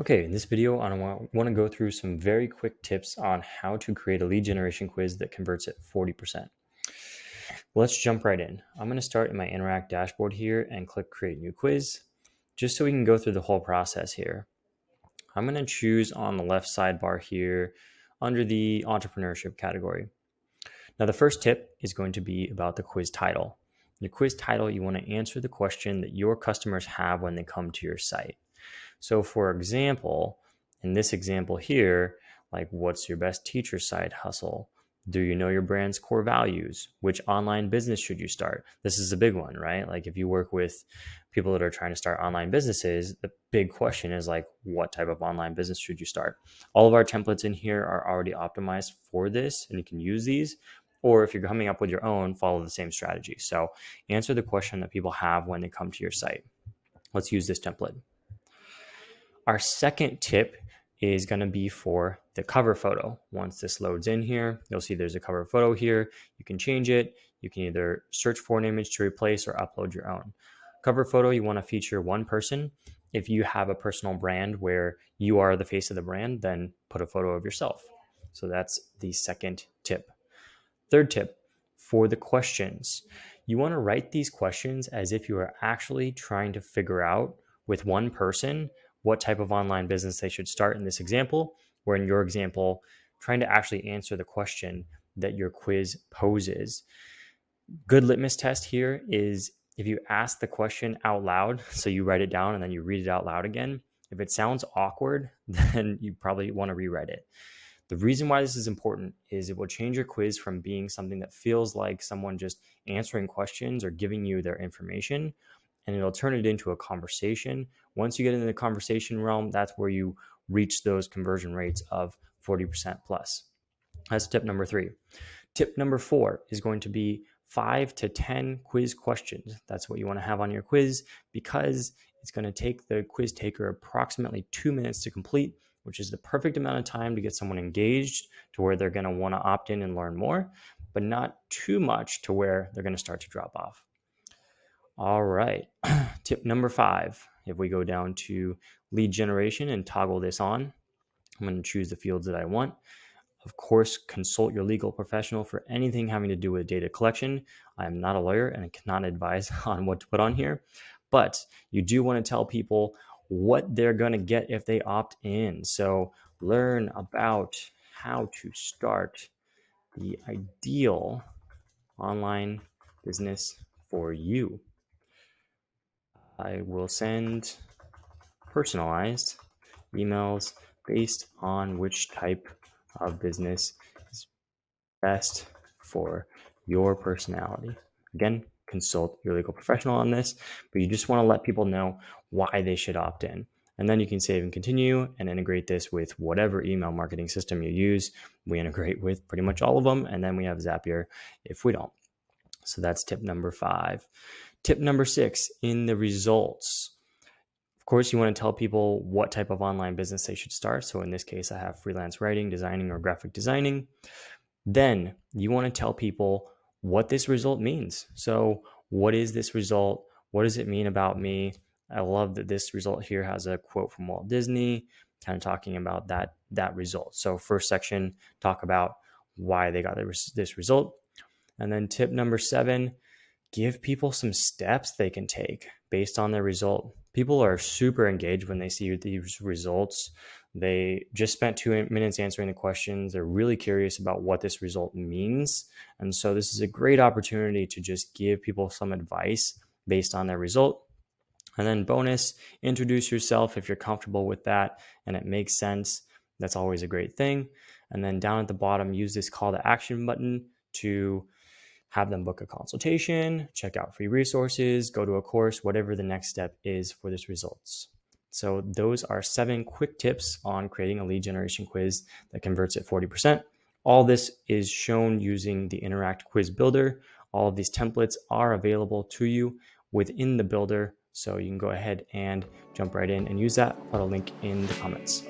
Okay, in this video, I want to go through some very quick tips on how to create a lead generation quiz that converts at 40%. Let's jump right in. I'm going to start in my Interact dashboard here and click Create New Quiz, just so we can go through the whole process here. I'm going to choose on the left sidebar here under the entrepreneurship category. Now, the first tip is going to be about the quiz title. The quiz title, you want to answer the question that your customers have when they come to your site. So for example, in this example here, like what's your best teacher side hustle? Do you know your brand's core values? Which online business should you start? This is a big one, right? Like if you work with people that are trying to start online businesses, the big question is like, what type of online business should you start? All of our templates in here are already optimized for this, and you can use these. Or if you're coming up with your own, follow the same strategy. So answer the question that people have when they come to your site. Let's use this template. Our second tip is going to be for the cover photo. Once this loads in here, you'll see there's a cover photo here. You can change it. You can either search for an image to replace or upload your own. Cover photo, you want to feature one person. If you have a personal brand where you are the face of the brand, then put a photo of yourself. So that's the second tip. Third tip, for the questions, you want to write these questions as if you are actually trying to figure out with one person what type of online business they should start in this example, or in your example, trying to actually answer the question that your quiz poses. Good litmus test here is if you ask the question out loud, so you write it down and then you read it out loud again. If it sounds awkward, then you probably want to rewrite it. The reason why this is important is it will change your quiz from being something that feels like someone just answering questions or giving you their information, and it'll turn it into a conversation. Once you get into the conversation realm, that's where you reach those conversion rates of 40% plus. That's tip number 3. Tip number 4 is going to be 5 to 10 quiz questions. That's what you want to have on your quiz, because it's going to take the quiz taker approximately 2 minutes to complete, which is the perfect amount of time to get someone engaged to where they're going to want to opt in and learn more, but not too much to where they're going to start to drop off. All right. Tip number 5, if we go down to lead generation and toggle this on, I'm going to choose the fields that I want. Of course, consult your legal professional for anything having to do with data collection. I am not a lawyer and I cannot advise on what to put on here, but you do want to tell people what they're going to get if they opt in. So learn about how to start the ideal online business for you. I will send personalized emails based on which type of business is best for your personality. Again, consult your legal professional on this, but you just want to let people know why they should opt in. And then you can save and continue and integrate this with whatever email marketing system you use. We integrate with pretty much all of them, and then we have Zapier if we don't. So that's tip number 5. Tip number 6, in the results. Of course, you want to tell people what type of online business they should start. So in this case, I have freelance writing, designing, or graphic designing. Then you want to tell people what this result means. So what is this result? What does it mean about me? I love that this result here has a quote from Walt Disney, kind of talking about that result. So first section, talk about why they got this result. And then tip number 7, give people some steps they can take based on their result. People are super engaged when they see these results. They just spent 2 minutes answering the questions. They're really curious about what this result means. And so this is a great opportunity to just give people some advice based on their result. And then bonus, introduce yourself if you're comfortable with that and it makes sense. That's always a great thing. And then down at the bottom, use this call to action button to have them book a consultation, check out free resources, go to a course, whatever the next step is for this results. So those are 7 quick tips on creating a lead generation quiz that converts at 40%. All this is shown using the Interact Quiz Builder. All of these templates are available to you within the builder, so you can go ahead and jump right in and use that. I'll put a link in the comments.